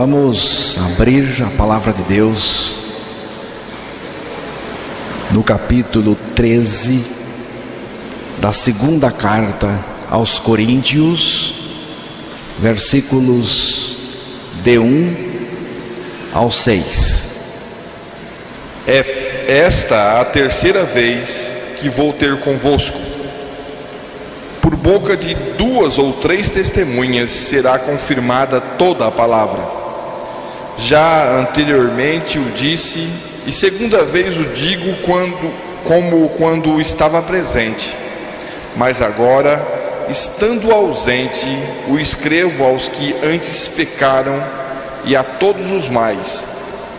Vamos abrir a palavra de Deus no capítulo 13 da segunda carta aos Coríntios, versículos de 1 ao 6. É esta a terceira vez que vou ter convosco. Por boca de 2 ou 3 testemunhas será confirmada toda a palavra. Já anteriormente o disse, e segunda vez o digo quando estava presente. Mas agora, estando ausente, o escrevo aos que antes pecaram e a todos os mais,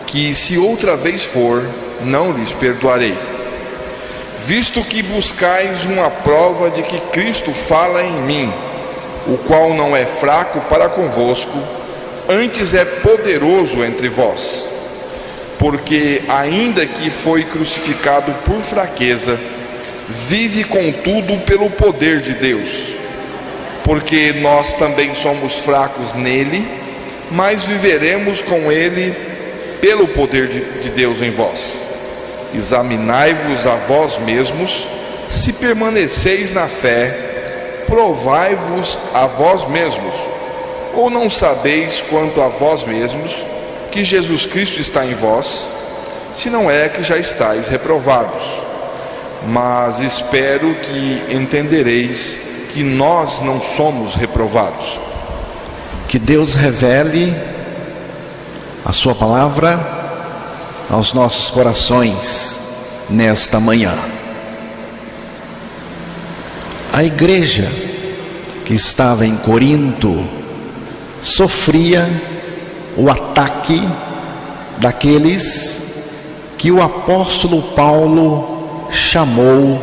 que se outra vez for, não lhes perdoarei. Visto que buscais uma prova de que Cristo fala em mim, o qual não é fraco para convosco, antes é poderoso entre vós. Porque ainda que foi crucificado por fraqueza, vive contudo pelo poder de Deus. Porque nós também somos fracos nele, mas viveremos com ele pelo poder de Deus em vós. Examinai-vos a vós mesmos, se permaneceis na fé, provai-vos a vós mesmos. Ou não sabeis quanto a vós mesmos que Jesus Cristo está em vós, se não é que já estáis reprovados? Mas espero que entendereis que nós não somos reprovados. Que Deus revele a sua palavra aos nossos corações nesta manhã. A igreja que estava em Corinto sofria o ataque daqueles que o apóstolo Paulo chamou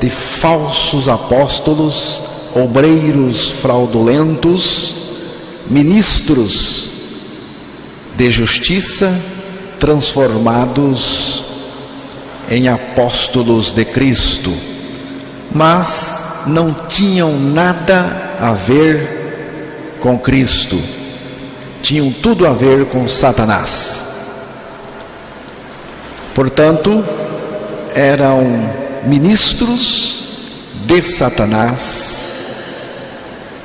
de falsos apóstolos, obreiros fraudulentos, ministros de justiça transformados em apóstolos de Cristo, mas não tinham nada a ver com Cristo, tinham tudo a ver com Satanás. Portanto, eram ministros de Satanás,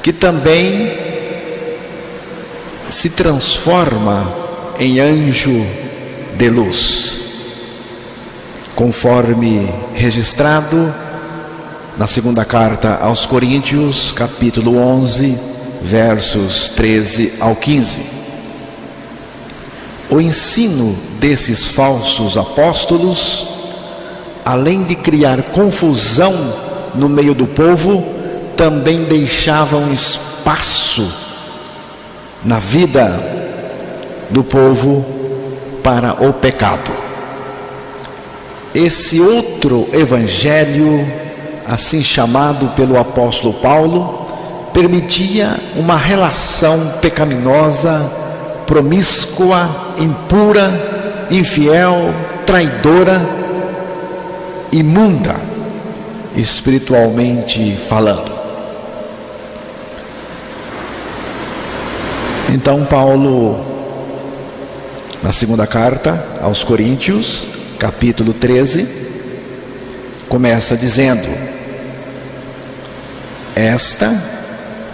que também se transforma em anjo de luz, conforme registrado na segunda carta aos Coríntios, capítulo 11, versos 13 ao 15. O ensino desses falsos apóstolos, além de criar confusão no meio do povo, também deixava um espaço na vida do povo para o pecado. Esse outro evangelho, assim chamado pelo apóstolo Paulo, permitia uma relação pecaminosa, promíscua, impura, infiel, traidora, imunda, espiritualmente falando. Então Paulo, na segunda carta aos Coríntios, capítulo 13, começa dizendo: esta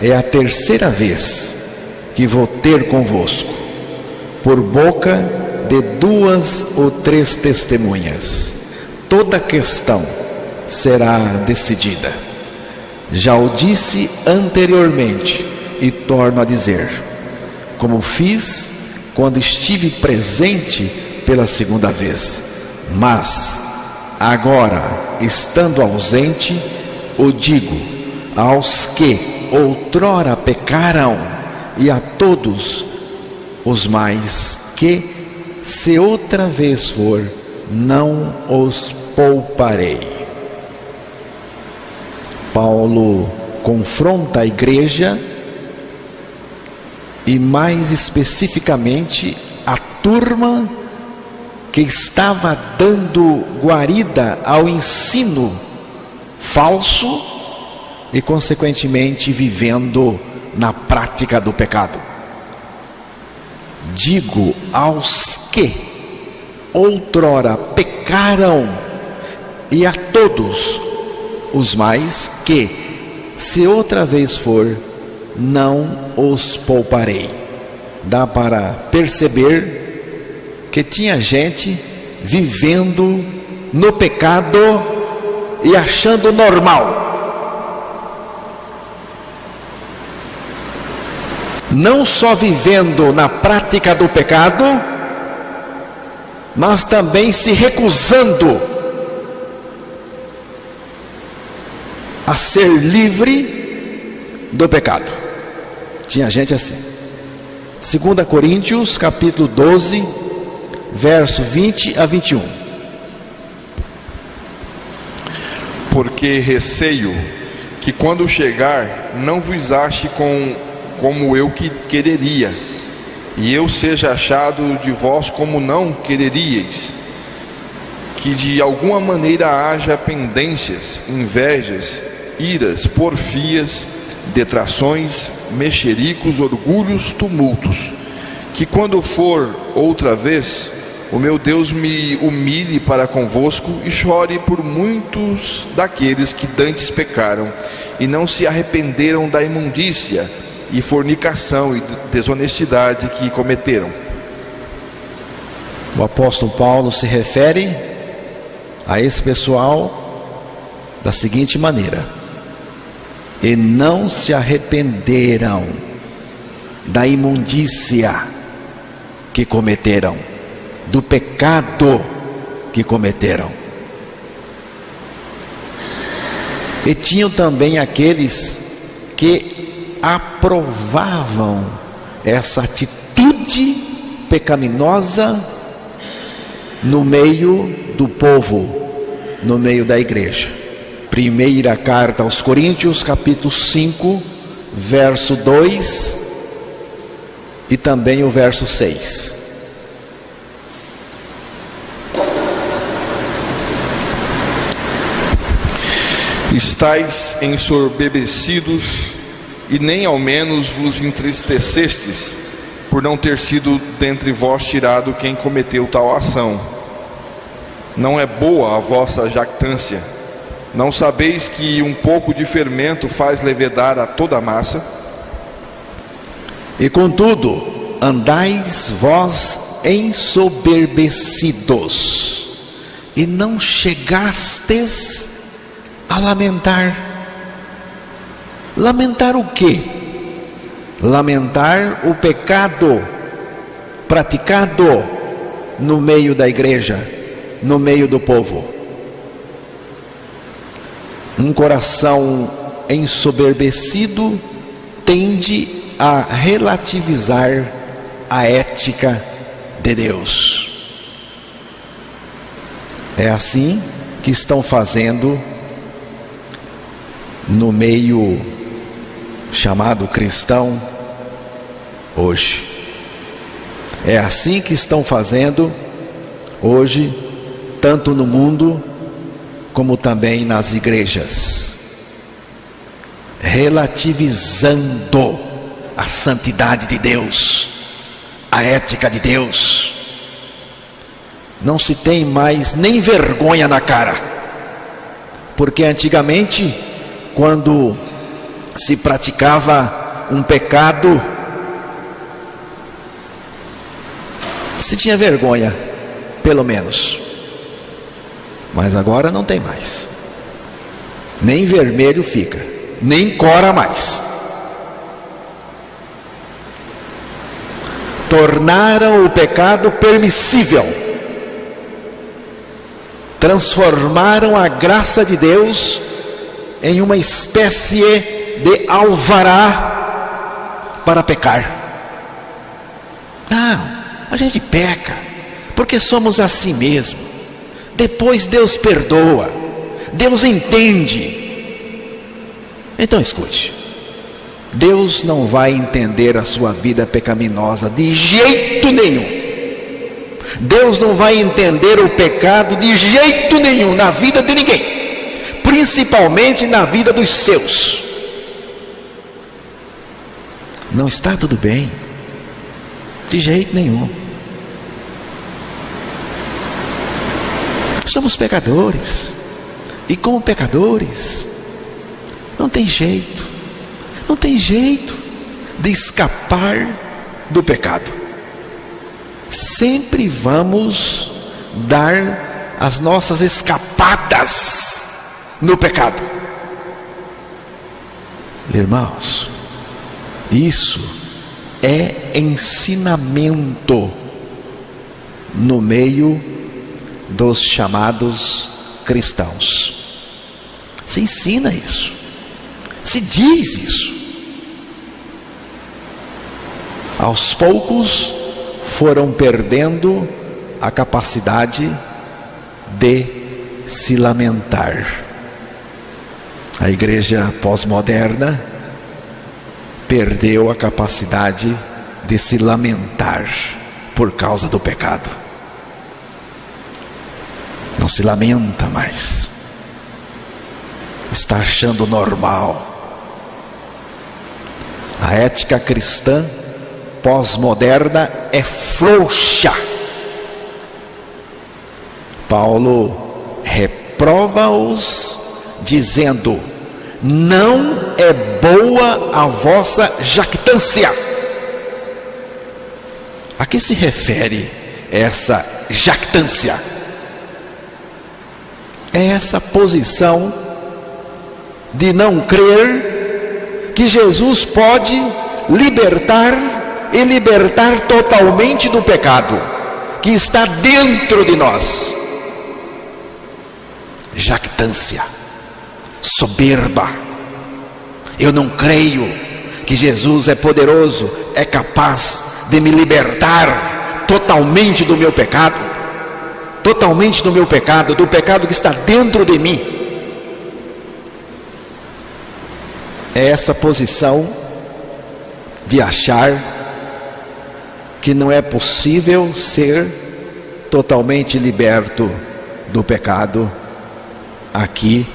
é a terceira vez que vou ter convosco, por boca de 2 ou 3 testemunhas. Toda questão será decidida. Já o disse anteriormente e torno a dizer, como fiz quando estive presente pela segunda vez. Mas agora, estando ausente, o digo aos que outrora pecaram e a todos os mais que, se outra vez for, não os pouparei. Paulo confronta a igreja e mais especificamente a turma que estava dando guarida ao ensino falso e consequentemente vivendo na prática do pecado. Digo aos que outrora pecaram, e a todos os mais que, se outra vez for, não os pouparei. Dá para perceber que tinha gente vivendo no pecado e achando normal. Não só vivendo na prática do pecado, mas também se recusando a ser livre do pecado. Tinha gente assim. 2 Coríntios capítulo 12, verso 20 a 21. Porque receio que quando chegar não vos ache como eu quereria, e eu seja achado de vós como não quereríeis, que de alguma maneira haja pendências, invejas, iras, porfias, detrações, mexericos, orgulhos, tumultos, que quando for outra vez, o meu Deus me humilhe para convosco e chore por muitos daqueles que dantes pecaram e não se arrependeram da imundícia e fornicação e desonestidade que cometeram. O apóstolo Paulo se refere a esse pessoal da seguinte maneira: e não se arrependeram da imundícia que cometeram, do pecado que cometeram. E tinham também aqueles que aprovavam essa atitude pecaminosa no meio do povo, no meio da igreja. Primeira carta aos Coríntios, capítulo 5, verso 2 e também o verso 6. Estais ensoberbecidos e nem ao menos vos entristecestes por não ter sido dentre vós tirado quem cometeu tal ação. Não é boa a vossa jactância. Não sabeis que um pouco de fermento faz levedar a toda a massa? E contudo, andais vós ensoberbecidos, e não chegastes a lamentar. Lamentar o quê? Lamentar o pecado praticado no meio da igreja, no meio do povo. Um coração ensoberbecido tende a relativizar a ética de Deus. É assim que estão fazendo no meio chamado cristão hoje. É assim que estão fazendo hoje, tanto no mundo como também nas igrejas, relativizando a santidade de Deus, a ética de Deus. Não se tem mais nem vergonha na cara, porque antigamente, quando se praticava um pecado, se tinha vergonha, pelo menos. Mas agora não tem mais. Nem vermelho fica, nem cora mais. Tornaram o pecado permissível. Transformaram a graça de Deus em uma espécie de alvará para pecar. Não, a gente peca porque somos assim mesmo. Depois Deus perdoa, Deus entende. Então escute, Deus não vai entender a sua vida pecaminosa de jeito nenhum. Deus não vai entender o pecado de jeito nenhum na vida de ninguém, principalmente na vida dos seus. Não está tudo bem. De jeito nenhum. Somos pecadores. E como pecadores, não tem jeito de escapar do pecado. Sempre vamos dar as nossas escapadas no pecado. Irmãos, isso é ensinamento no meio dos chamados cristãos. Se ensina isso, se diz isso. Aos poucos foram perdendo a capacidade de se lamentar. A igreja pós-moderna perdeu a capacidade de se lamentar por causa do pecado. Não se lamenta mais. Está achando normal. A ética cristã pós-moderna é frouxa. Paulo reprova-os dizendo: não é boa a vossa jactância. A que se refere essa jactância? É essa posição de não crer que Jesus pode libertar e libertar totalmente do pecado que está dentro de nós. Jactância, soberba. Eu não creio que Jesus é poderoso, é capaz de me libertar totalmente do meu pecado, do pecado que está dentro de mim. É essa posição de achar que não é possível ser totalmente liberto do pecado aqui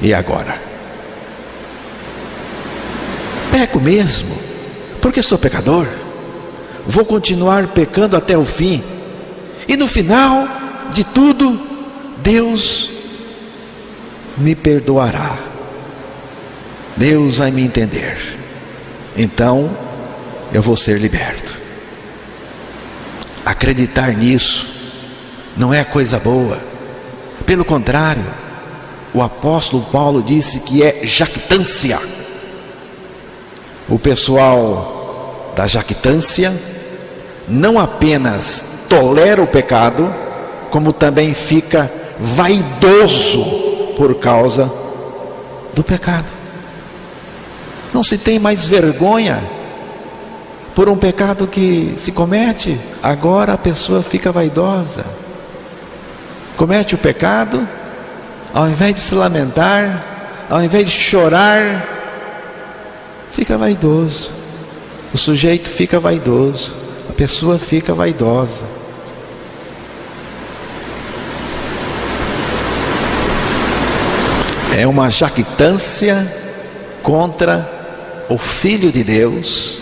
e agora. Peco mesmo, porque sou pecador. Vou continuar pecando até o fim. E no final de tudo, Deus me perdoará. Deus vai me entender. Então, eu vou ser liberto. Acreditar nisso não é coisa boa. Pelo contrário, o apóstolo Paulo disse que é jactância. O pessoal da jactância não apenas tolera o pecado, como também fica vaidoso por causa do pecado. Não se tem mais vergonha por um pecado que se comete. Agora a pessoa fica vaidosa, comete o pecado, ao invés de se lamentar, ao invés de chorar, fica vaidoso. O sujeito fica vaidoso, a pessoa fica vaidosa. É uma jactância contra o Filho de Deus,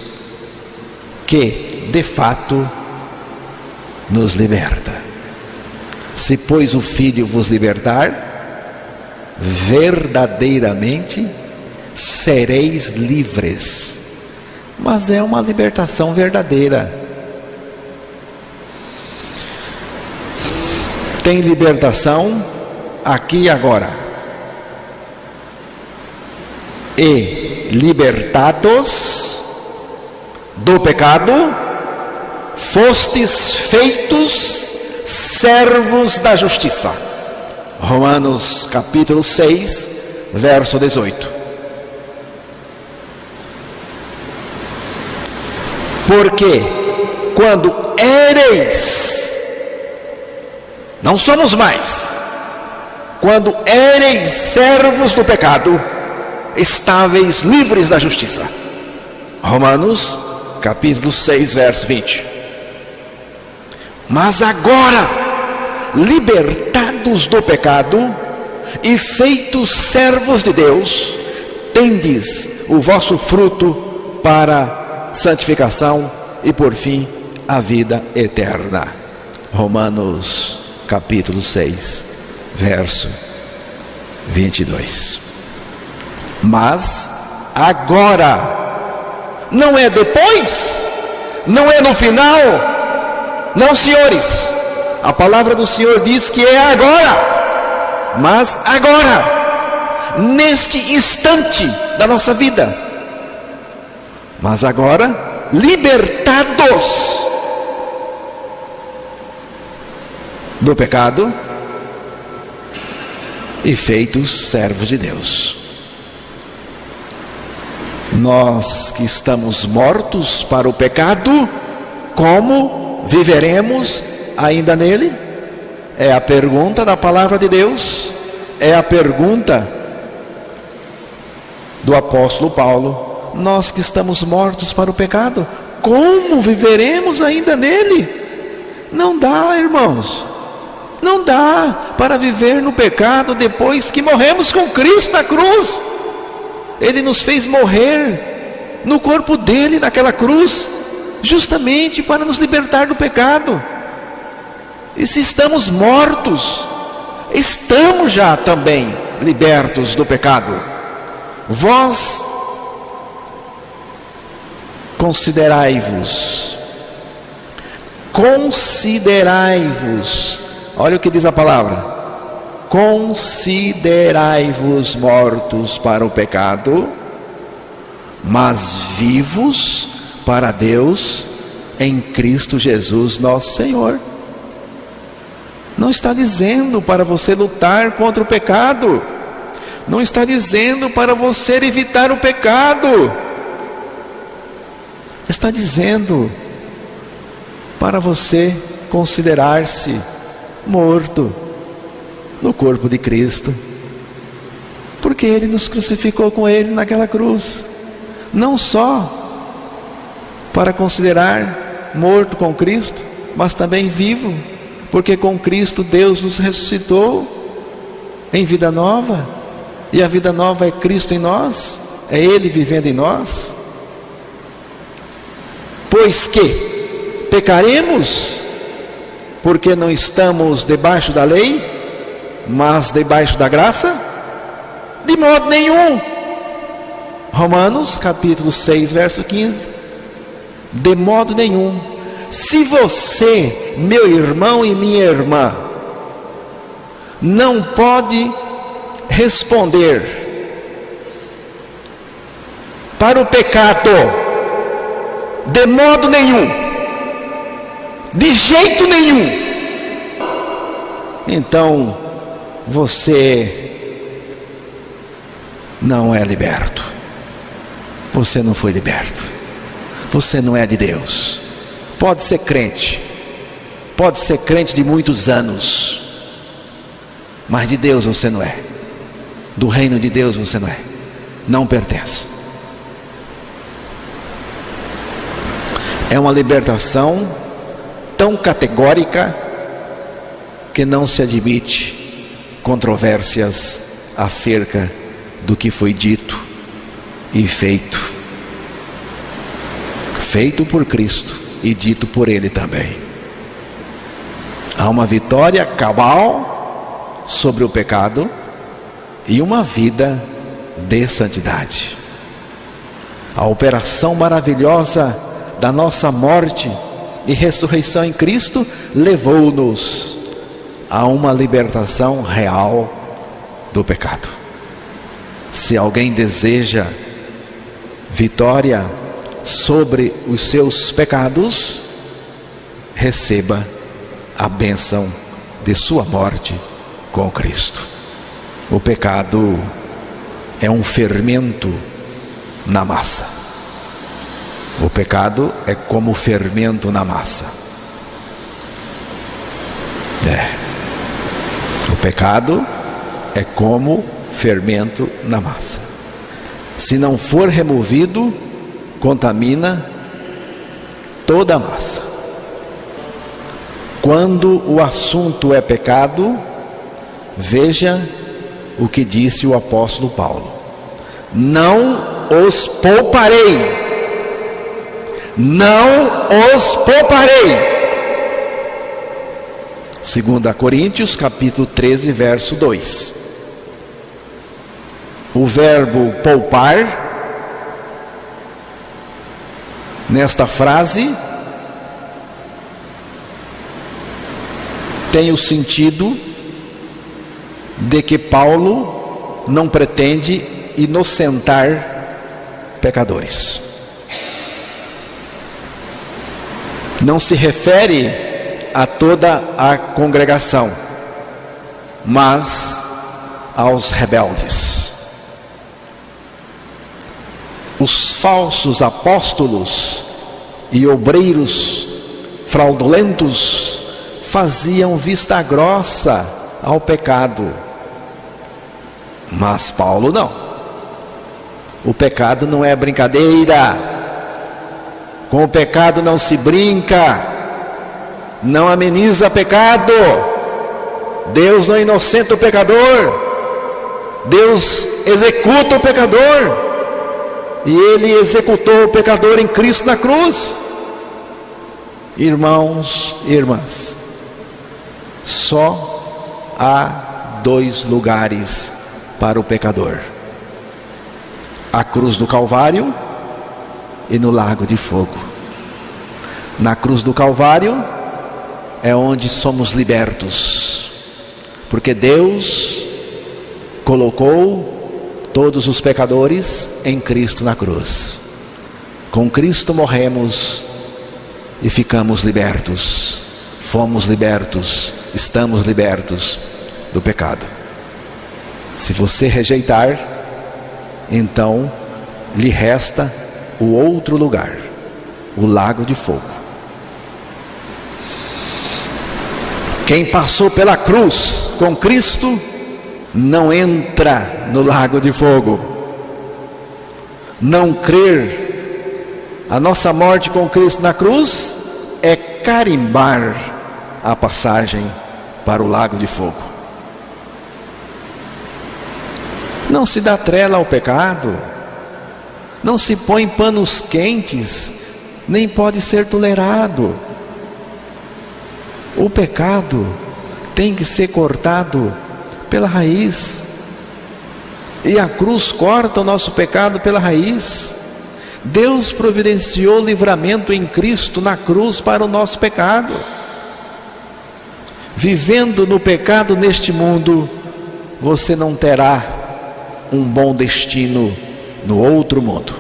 que de fato nos liberta. Se pois o Filho vos libertar, verdadeiramente sereis livres. Mas é uma libertação verdadeira. Tem libertação aqui e agora. E libertados do pecado, fostes feitos servos da justiça. Romanos capítulo 6, verso 18. Porque quando éreis, não somos mais, quando éreis servos do pecado, estáveis livres da justiça. Romanos capítulo 6, verso 20. Mas agora, libertados do pecado e feitos servos de Deus, tendes o vosso fruto para santificação e por fim a vida eterna. Romanos capítulo 6, verso 22. Mas agora, não é depois, não é no final, não, senhores. A palavra do Senhor diz que é agora, mas agora, neste instante da nossa vida. Mas agora, libertados do pecado e feitos servos de Deus. Nós que estamos mortos para o pecado, como viveremos ainda nele? É a pergunta da palavra de Deus, é a pergunta do apóstolo Paulo. Nós que estamos mortos para o pecado, como viveremos ainda nele? Não dá, irmãos, não dá para viver no pecado depois que morremos com Cristo na cruz. Ele nos fez morrer no corpo dele naquela cruz, justamente para nos libertar do pecado. E se estamos mortos, estamos já também libertos do pecado. Vós considerai-vos, olha o que diz a palavra: considerai-vos mortos para o pecado, mas vivos para Deus em Cristo Jesus nosso Senhor. Não está dizendo para você lutar contra o pecado, não está dizendo para você evitar o pecado, está dizendo para você considerar-se morto no corpo de Cristo, porque Ele nos crucificou com Ele naquela cruz. Não só para considerar morto com Cristo, mas também vivo, porque com Cristo Deus nos ressuscitou em vida nova, e a vida nova é Cristo em nós, é Ele vivendo em nós. Pois que pecaremos, porque não estamos debaixo da lei, mas debaixo da graça? De modo nenhum. Romanos capítulo 6, verso 15. De modo nenhum. Se você, meu irmão e minha irmã, não pode responder para o pecado de modo nenhum, de jeito nenhum, então você não é liberto, você não foi liberto, você não é de Deus. Pode ser crente de muitos anos, mas de Deus você não é, do reino de Deus você não é, não pertence. É uma libertação tão categórica que não se admite controvérsias acerca do que foi dito e feito por Cristo e dito por Ele também. Há uma vitória cabal sobre o pecado e uma vida de santidade. A operação maravilhosa da nossa morte e ressurreição em Cristo levou-nos a uma libertação real do pecado. Se alguém deseja vitória sobre os seus pecados, receba a bênção de sua morte com Cristo. O pecado é um fermento na massa. O pecado é como fermento na massa. O pecado é como fermento na massa. Se não for removido, contamina toda a massa. Quando o assunto é pecado, veja o que disse o apóstolo Paulo: não os pouparei, não os pouparei. 2 Coríntios capítulo 13, verso 2. O verbo poupar, nesta frase, tem o sentido de que Paulo não pretende inocentar pecadores. Não se refere a toda a congregação, mas aos rebeldes. Os falsos apóstolos e obreiros fraudulentos faziam vista grossa ao pecado, mas Paulo não. O pecado não é brincadeira, com o pecado não se brinca, não ameniza pecado. Deus não inocenta o pecador, Deus executa o pecador. E Ele executou o pecador em Cristo na cruz. Irmãos e irmãs, só há 2 lugares para o pecador: a cruz do Calvário e no lago de fogo. Na cruz do Calvário é onde somos libertos, porque Deus colocou todos os pecadores em Cristo na cruz. Com Cristo morremos e ficamos libertos. Fomos libertos, estamos libertos do pecado. Se você rejeitar, então lhe resta o outro lugar, o lago de fogo. Quem passou pela cruz com Cristo não entra no lago de fogo. Não crer a nossa morte com Cristo na cruz é carimbar a passagem para o lago de fogo. Não se dá trela ao pecado, não se põe panos quentes, nem pode ser tolerado. O pecado tem que ser cortado pela raiz, e a cruz corta o nosso pecado pela raiz. Deus providenciou livramento em Cristo na cruz para o nosso pecado. Vivendo no pecado neste mundo, você não terá um bom destino no outro mundo.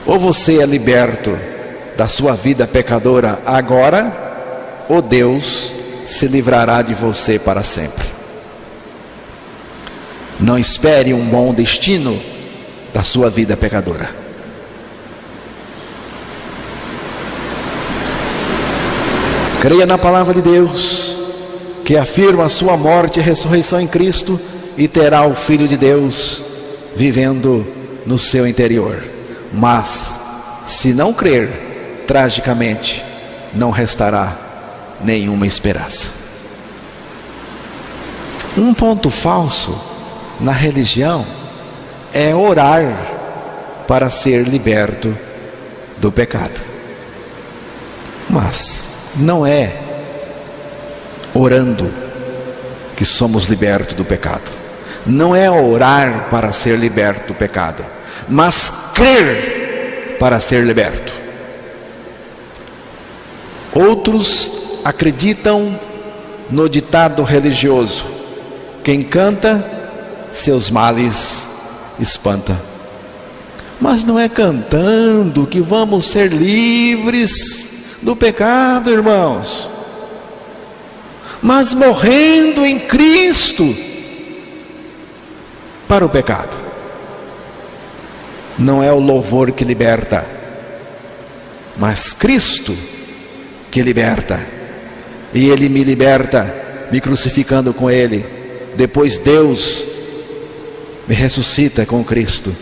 Ou você é liberto da sua vida pecadora agora, ou Deus se livrará de você para sempre. Não espere um bom destino da sua vida pecadora. Creia na palavra de Deus, que afirma a sua morte e ressurreição em Cristo, e terá o Filho de Deus vivendo no seu interior. Mas, se não crer, tragicamente, não restará nenhuma esperança. Um ponto falso na religião é orar para ser liberto do pecado. Mas não é orando que somos libertos do pecado. Não é orar para ser liberto do pecado, mas crer para ser liberto. Outros acreditam no ditado religioso: quem canta, seus males espanta. Mas não é cantando que vamos ser livres do pecado, irmãos, mas morrendo em Cristo para o pecado. Não é o louvor que liberta, mas Cristo que liberta. E Ele me liberta, me crucificando com Ele. Depois Deus me ressuscita com Cristo,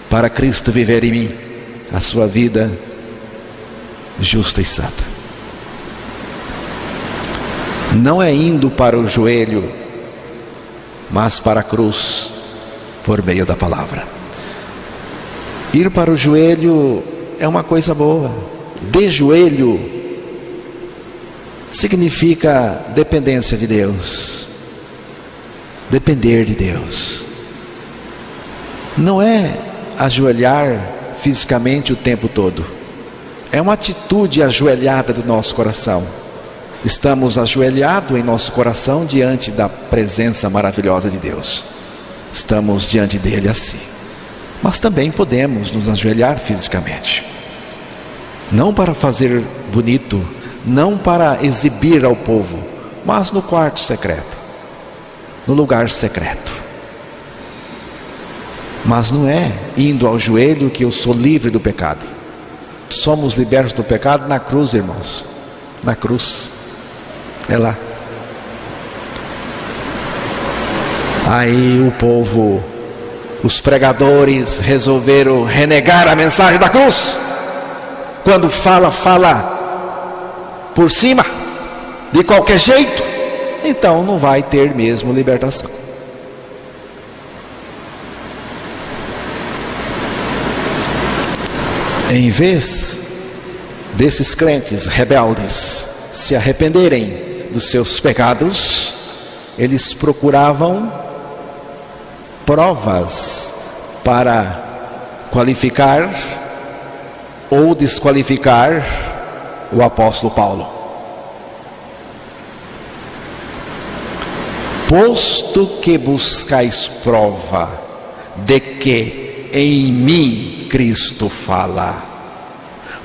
para Cristo viver em mim a sua vida justa e santa. Não é indo para o joelho, mas para a cruz, por meio da palavra. Ir para o joelho é uma coisa boa. De joelho significa dependência de Deus. Depender de Deus. Não é ajoelhar fisicamente o tempo todo. É uma atitude ajoelhada do nosso coração. Estamos ajoelhados em nosso coração diante da presença maravilhosa de Deus. Estamos diante dele assim. Mas também podemos nos ajoelhar fisicamente. Não para fazer bonito, não para exibir ao povo, mas no quarto secreto, no lugar secreto. Mas não é indo ao joelho que eu sou livre do pecado. Somos libertos do pecado na cruz, irmãos. Na cruz. É lá. Aí o povo, os pregadores resolveram renegar a mensagem da cruz. Quando fala por cima, de qualquer jeito, então não vai ter mesmo libertação. Em vez desses crentes rebeldes se arrependerem dos seus pecados, eles procuravam provas para qualificar ou desqualificar o apóstolo Paulo. Posto que buscais prova de que em mim Cristo fala,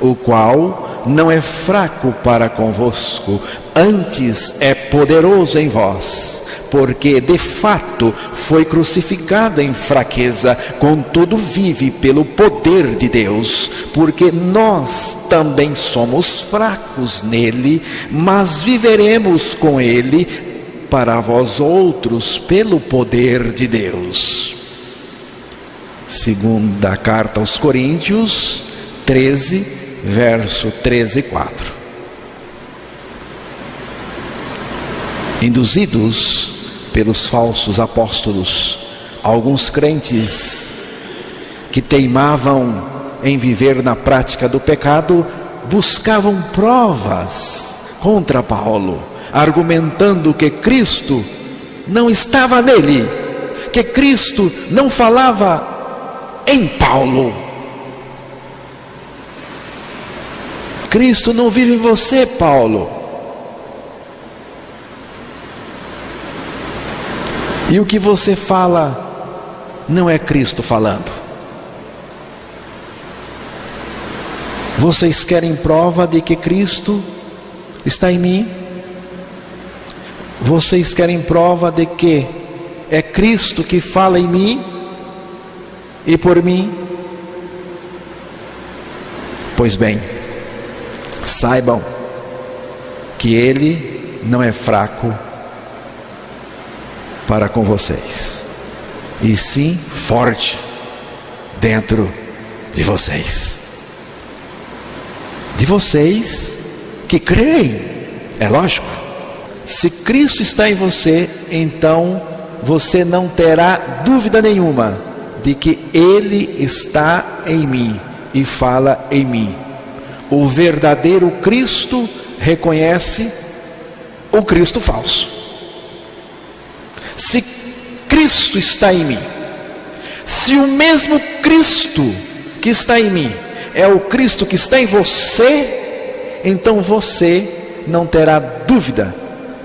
o qual não é fraco para convosco, antes é poderoso em vós, porque de fato foi crucificado em fraqueza, contudo vive pelo poder de Deus, porque nós também somos fracos nele, mas viveremos com ele para vós outros pelo poder de Deus. Segunda carta aos Coríntios 13, verso 13 e 4. Induzidos pelos falsos apóstolos, alguns crentes que teimavam em viver na prática do pecado, buscavam provas contra Paulo, argumentando que Cristo não estava nele, que Cristo não falava em Paulo. Cristo não vive em você, Paulo. E o que você fala não é Cristo falando. Vocês querem prova de que Cristo está em mim? Vocês querem prova de que é Cristo que fala em mim e por mim? Pois bem, saibam que Ele não é fraco para com vocês, e sim forte dentro de vocês. De vocês que creem, é lógico. Se Cristo está em você, então você não terá dúvida nenhuma de que Ele está em mim e fala em mim. O verdadeiro Cristo reconhece o Cristo falso. Se Cristo está em mim, se o mesmo Cristo que está em mim é o Cristo que está em você, então você não terá dúvida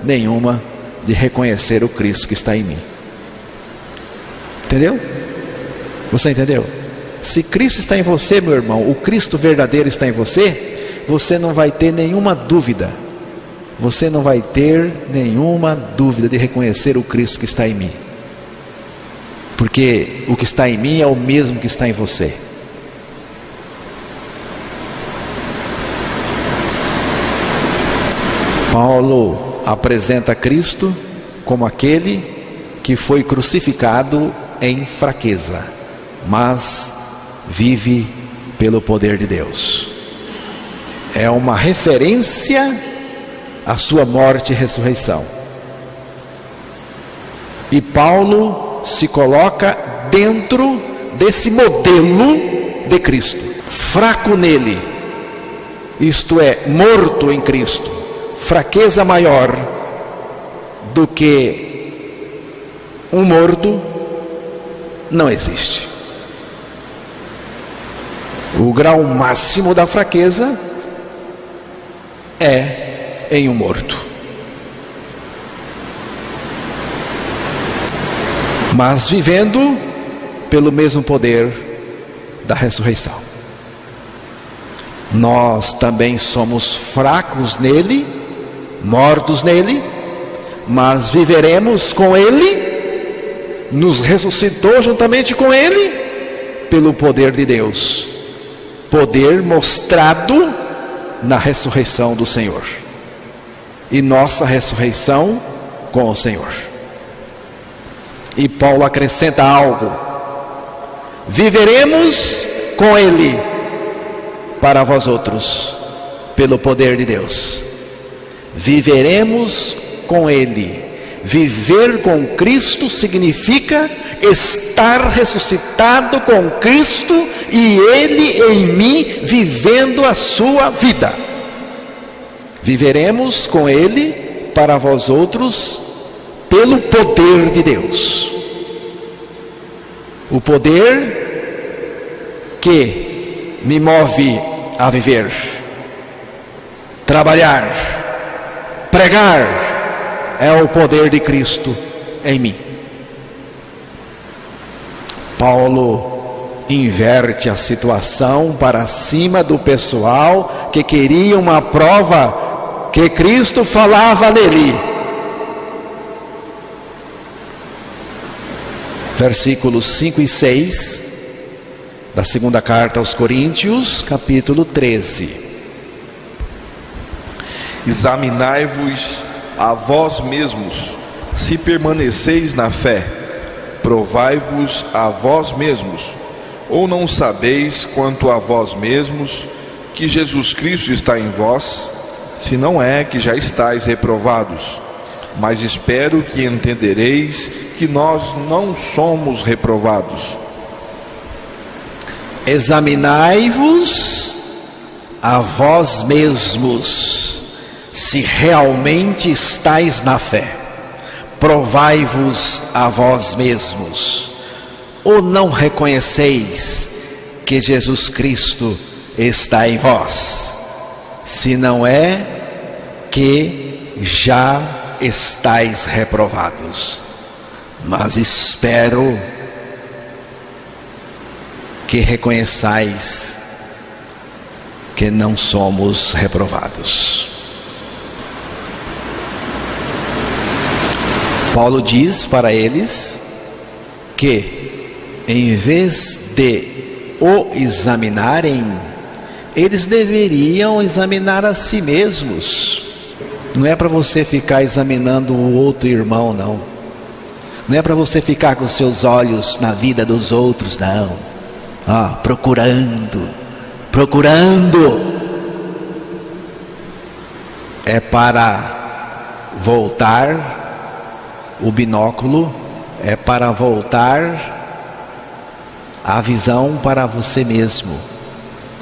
nenhuma de reconhecer o Cristo que está em mim. Entendeu? Você entendeu? Se Cristo está em você, meu irmão, o Cristo verdadeiro está em você, você não vai ter nenhuma dúvida. Você não vai ter nenhuma dúvida de reconhecer o Cristo que está em mim. Porque o que está em mim é o mesmo que está em você. Paulo apresenta Cristo como aquele que foi crucificado em fraqueza, mas vive pelo poder de Deus. É uma referência à sua morte e ressurreição. E Paulo se coloca dentro desse modelo de Cristo, fraco nele, isto é, morto em Cristo. Fraqueza maior do que um morto não existe. O grau máximo da fraqueza é em um morto. Mas vivendo pelo mesmo poder da ressurreição. Nós também somos fracos nele, mortos nele, mas viveremos com ele, nos ressuscitou juntamente com ele, pelo poder de Deus. Poder mostrado na ressurreição do Senhor. E nossa ressurreição com o Senhor. E Paulo acrescenta algo: viveremos com ele para vós outros, pelo poder de Deus. Viveremos com ele. Viver com Cristo significa estar ressuscitado com Cristo e ele em mim vivendo a sua vida. Viveremos com ele para vós outros pelo poder de Deus. O poder que me move a viver, trabalhar, pregar, é o poder de Cristo em mim. Paulo inverte a situação para cima do pessoal que queria uma prova que Cristo falava nele. Versículos 5 e 6 da segunda carta aos Coríntios, capítulo 13. Examinai-vos a vós mesmos, se permaneceis na fé. Provai-vos a vós mesmos, ou não sabeis quanto a vós mesmos que Jesus Cristo está em vós, se não é que já estáis reprovados. Mas espero que entendereis que nós não somos reprovados. Examinai-vos a vós mesmos, se realmente estáis na fé. Provai-vos a vós mesmos, ou não reconheceis que Jesus Cristo está em vós, se não é que já estáis reprovados. Mas espero que reconheçais que não somos reprovados. Paulo diz para eles que, em vez de o examinarem, eles deveriam examinar a si mesmos. Não é para você ficar examinando o outro irmão, não. Não é para você ficar com seus olhos na vida dos outros, não. Procurando. É para voltar o binóculo, é para voltar a visão para você mesmo,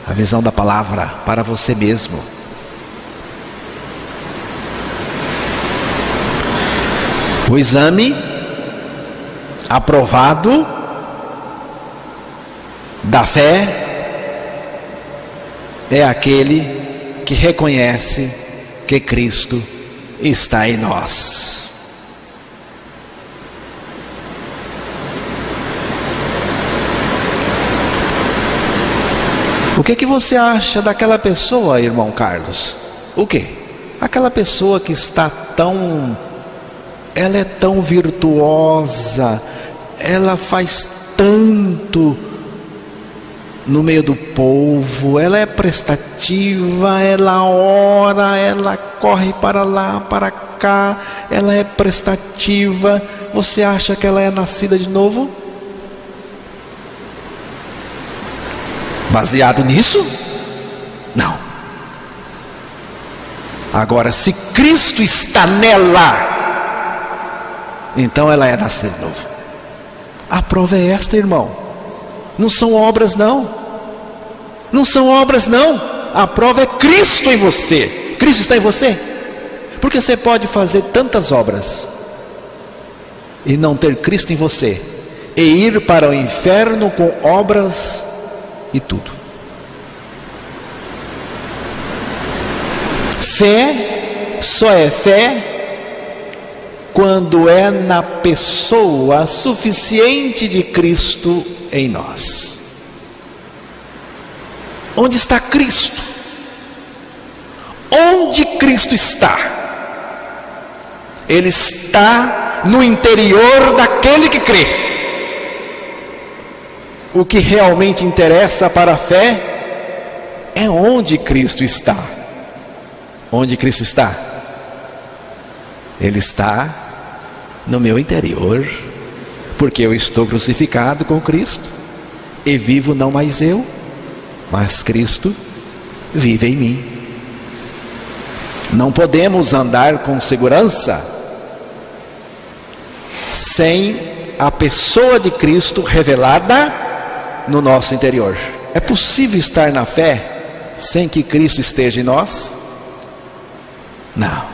a visão da palavra para você mesmo. O exame aprovado da fé é aquele que reconhece que Cristo está em nós. O que você acha daquela pessoa, irmão Carlos? O quê? Aquela pessoa que está ela é tão virtuosa, ela faz tanto no meio do povo, ela é prestativa, ela ora, ela corre para lá, para cá, ela é prestativa. Você acha que ela é nascida de novo? Baseado nisso? Não. Agora, se Cristo está nela, então ela é nascida de novo. A prova é esta, irmão. Não são obras, não. Não são obras, não. A prova é Cristo em você. Cristo está em você. Porque você pode fazer tantas obras e não ter Cristo em você, e ir para o inferno com obras e tudo. Fé só é fé quando é na pessoa suficiente de Cristo em nós. Onde está Cristo? Onde Cristo está? Ele está no interior daquele que crê. O que realmente interessa para a fé é onde Cristo está. Onde Cristo está? Ele está no meu interior, porque eu estou crucificado com Cristo e vivo não mais eu, mas Cristo vive em mim. Não podemos andar com segurança sem a pessoa de Cristo revelada no nosso interior. É possível estar na fé sem que Cristo esteja em nós? Não.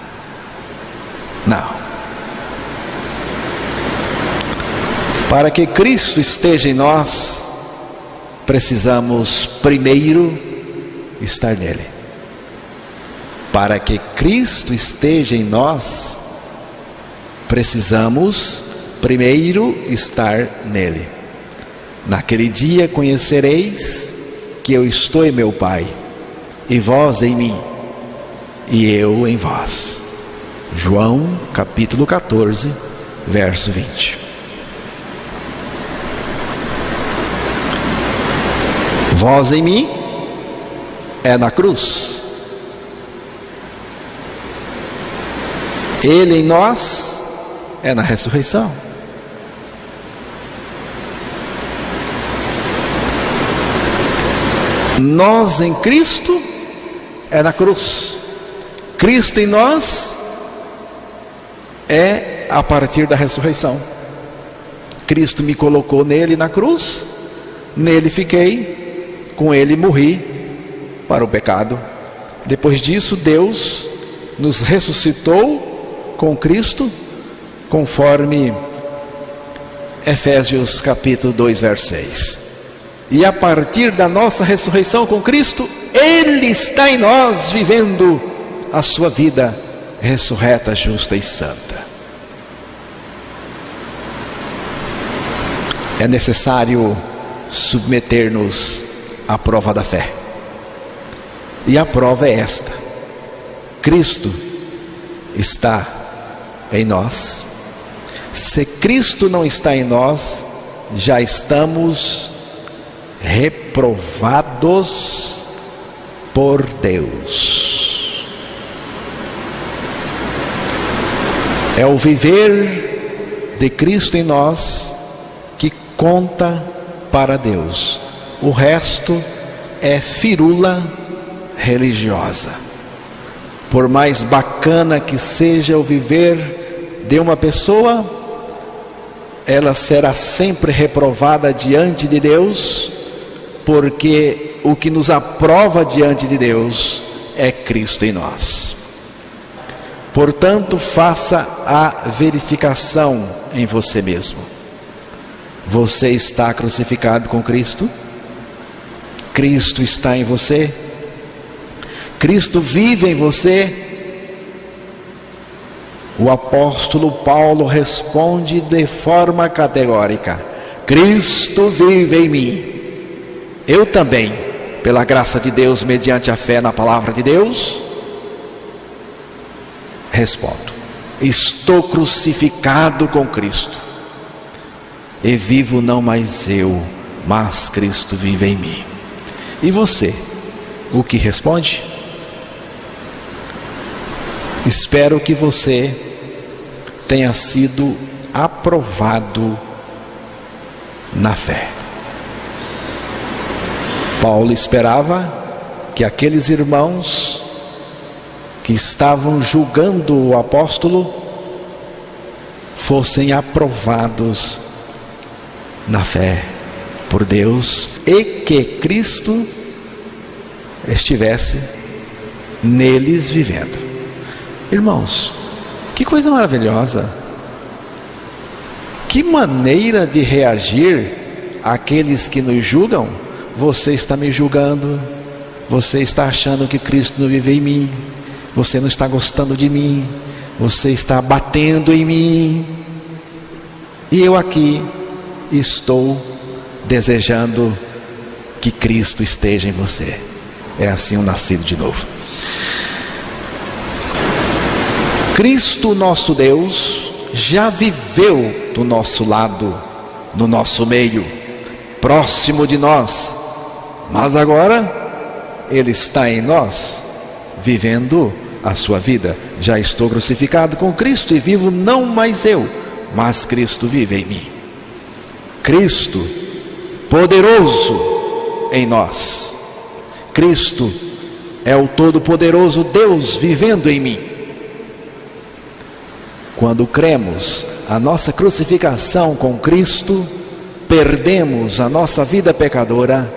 Para que Cristo esteja em nós, precisamos primeiro estar nele. Para que Cristo esteja em nós, precisamos primeiro estar nele. Naquele dia conhecereis que eu estou em meu Pai, e vós em mim, e eu em vós. João capítulo 14, verso 20. Vós em mim é na cruz. Ele em nós é na ressurreição. Nós em Cristo é na cruz. Cristo em nós é a partir da ressurreição. Cristo me colocou nele na cruz, nele fiquei, com ele morri para o pecado. Depois disso, Deus nos ressuscitou com Cristo, conforme Efésios capítulo 2, verso 6. E a partir da nossa ressurreição com Cristo, Ele está em nós, vivendo a sua vida ressurreta, justa e santa. É necessário submeter-nos à prova da fé. E a prova é esta: Cristo está em nós. Se Cristo não está em nós, já estamos reprovados por Deus. É o viver de Cristo em nós que conta para Deus. O resto é firula religiosa. Por mais bacana que seja o viver de uma pessoa, ela será sempre reprovada diante de Deus, porque o que nos aprova diante de Deus é Cristo em nós. Portanto, faça a verificação em você mesmo. Você está crucificado com Cristo? Cristo está em você? Cristo vive em você? O apóstolo Paulo responde de forma categórica: Cristo vive em mim. Eu também, pela graça de Deus, mediante a fé na palavra de Deus, respondo: estou crucificado com Cristo, e vivo não mais eu, mas Cristo vive em mim. E você, o que responde? Espero que você tenha sido aprovado na fé. Paulo esperava que aqueles irmãos que estavam julgando o apóstolo fossem aprovados na fé por Deus, e que Cristo estivesse neles vivendo. Irmãos, que coisa maravilhosa! Que maneira de reagir àqueles que nos julgam. Você está me julgando, você está achando que Cristo não vive em mim, você não está gostando de mim, você está batendo em mim, e eu aqui estou desejando que Cristo esteja em você. É assim o nascido de novo. Cristo, nosso Deus, já viveu do nosso lado, no nosso meio, próximo de nós, mas agora Ele está em nós, vivendo a sua vida. Já estou crucificado com Cristo e vivo não mais eu, mas Cristo vive em mim. Cristo, poderoso em nós. Cristo é o Todo-Poderoso Deus vivendo em mim. Quando cremos a nossa crucificação com Cristo, perdemos a nossa vida pecadora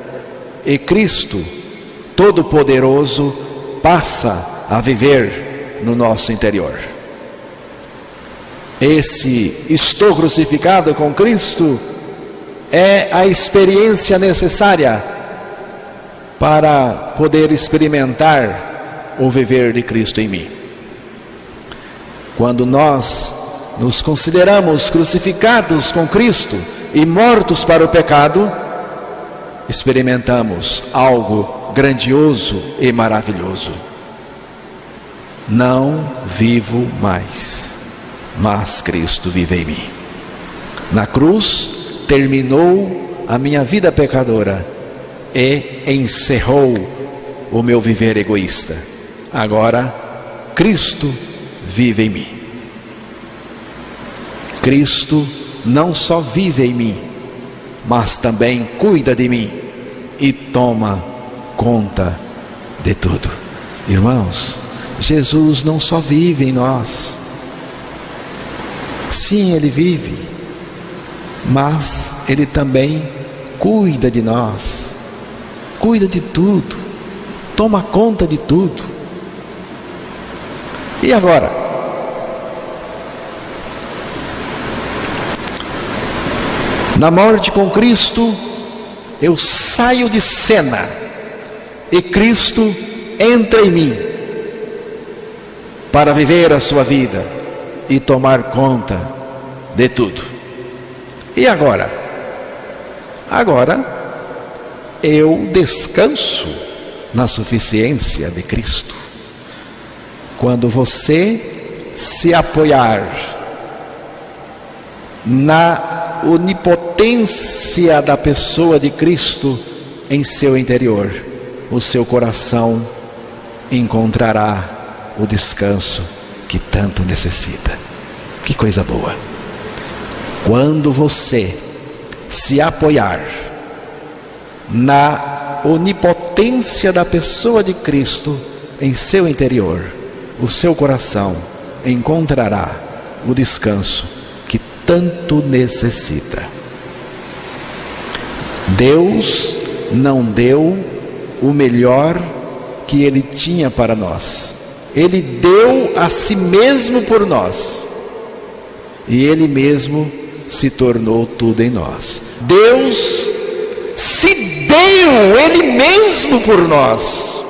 e Cristo, Todo-Poderoso, passa a viver no nosso interior. Esse estou crucificado com Cristo é a experiência necessária para poder experimentar o viver de Cristo em mim. Quando nós nos consideramos crucificados com Cristo e mortos para o pecado, experimentamos algo grandioso e maravilhoso. Não vivo mais, mas Cristo vive em mim. Na cruz terminou a minha vida pecadora e encerrou o meu viver egoísta. Agora Cristo vive em mim. Cristo não só vive em mim, mas também cuida de mim e toma conta de tudo. Irmãos, Jesus não só vive em nós. Sim, Ele vive, mas Ele também cuida de nós, cuida de tudo, toma conta de tudo. E agora? Na morte com Cristo, eu saio de cena e Cristo entra em mim para viver a sua vida e tomar conta de tudo. E agora? Agora eu descanso na suficiência de Cristo. Quando você se apoiar na onipotência da pessoa de Cristo em seu interior, o seu coração encontrará o descanso que tanto necessita. Que coisa boa! Quando você se apoiar na onipotência da pessoa de Cristo em seu interior, o seu coração encontrará o descanso que tanto necessita. Deus não deu o melhor que Ele tinha para nós. Ele deu a si mesmo por nós. E Ele mesmo se tornou tudo em nós. Deus se deu Ele mesmo por nós.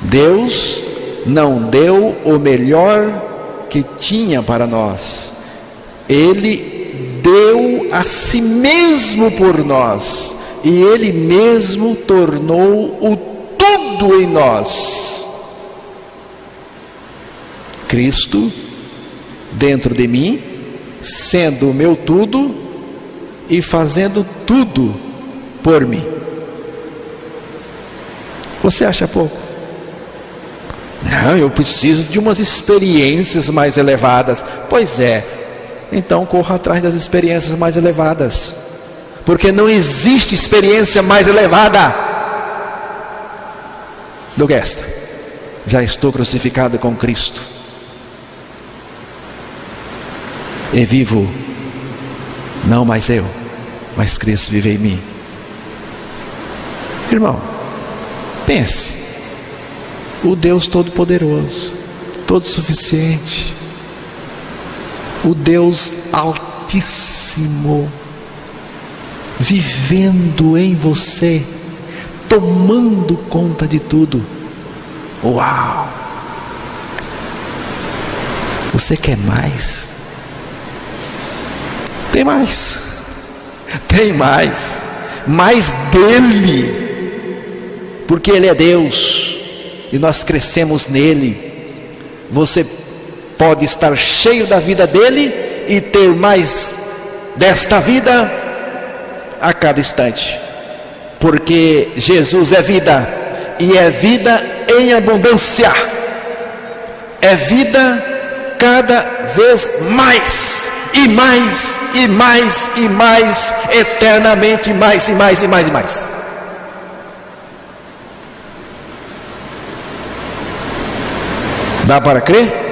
Deus não deu o melhor que tinha para nós. Ele deu a si mesmo por nós. E Ele mesmo tornou o tudo em nós. Cristo dentro de mim, sendo o meu tudo e fazendo tudo por mim. Você acha pouco? Não, eu preciso de umas experiências mais elevadas. Pois é, então corra atrás das experiências mais elevadas, porque não existe experiência mais elevada do que esta. Já estou crucificado com Cristo e vivo não mais eu, mas Cristo vive em mim. Irmão, pense, o Deus Todo-Poderoso, Todo-Suficiente, o Deus Altíssimo, vivendo em você, tomando conta de tudo. Uau! Você quer mais? Tem mais. Tem mais. Mais dele. Porque ele é Deus e nós crescemos nele. Você pode estar cheio da vida dele e ter mais desta vida a cada instante, porque Jesus é vida, e é vida em abundância, é vida cada vez mais, e mais, e mais, e mais, eternamente mais, e mais, e mais, e mais. Dá para crer?